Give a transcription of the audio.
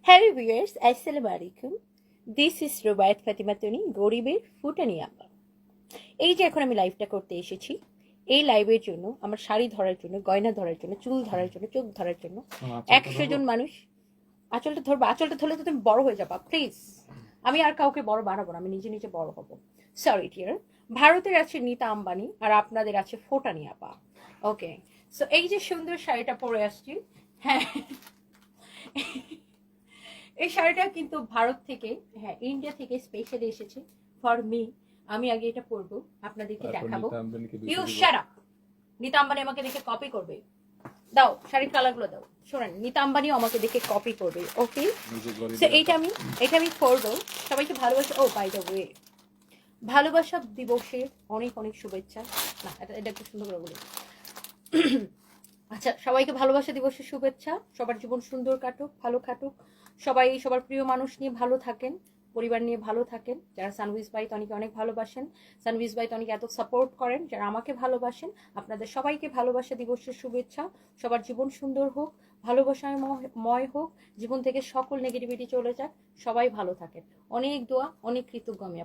Hello viewers, আসসালামু আলাইকুম। This is Rubaiyat Fatima Toni, গরিবের ফুটানি আপা। এই যে এখন আমি লাইভটা করতে এসেছি, এই লাইভের জন্য আমার শাড়ি ধরার জন্য, গয়না ধরার জন্য, চুল ধরার জন্য, চোখ ধরার জন্য 100 জন মানুষ। আঁচলটা ধরবো, আঁচলটা ধরলে তো তুমি বড় হয়ে যাবা প্লিজ। আমি আর কাউকে বড় বানাবো না, আমি নিজে নিজে বড় হব। Sorry dear. ভারতের আছে নিতা আম্বানি আর আপনাদের আছে ফোটানি আপা। ওকে, সো এই যে সুন্দর শাড়িটা পরে আসছি, হ্যাঁ, এই শাড়িটা কিন্তু ভারত থেকে, হ্যাঁ ইন্ডিয়া থেকে স্পেশালি এসেছে ফর মি। আমি আগে এটা পরবো, আপনাদেরকে দেখাবো। You shut up. Nita Ambani আমাকে দেখে কপি করবে। দাও শাড়ির কালারগুলো দাও। শোনেন, নিতা আম্বানিও আমাকে দেখে কপি করবে। ওকে, সো এটা আমি পরবো। সবাইকে ভালোবাসা। ও বাই দ্য ওয়ে, ভালোবাসা দিবসের অনেক অনেক শুভেচ্ছা। না, এটা একটু সুন্দর করে বলি। আচ্ছা, সবাইকে ভালোবাসা দিবসের শুভেচ্ছা। সবার জীবন সুন্দর কাটুক, ভালো কাটুক। সবাই সবার প্রিয় মানুষ নিয়ে ভালো থাকেন, পরিবার নিয়ে ভালো থাকেন। যারা সানভিজ ভাই তনিকে অনেক ভালোবাসেন, সানভিজ ভাই তনিকে এত সাপোর্ট করেন, যারা আমাকে ভালোবাসেন, আপনাদের সবাইকে ভালোবাসা দিবসের শুভেচ্ছা। সবার জীবন সুন্দর হোক, ভালোবাসাময় হোক, জীবন থেকে সকল নেগেটিভিটি চলে যাক, সবাই ভালো থাকেন। অনেক দোয়া, অনেক কৃতজ্ঞ আমি।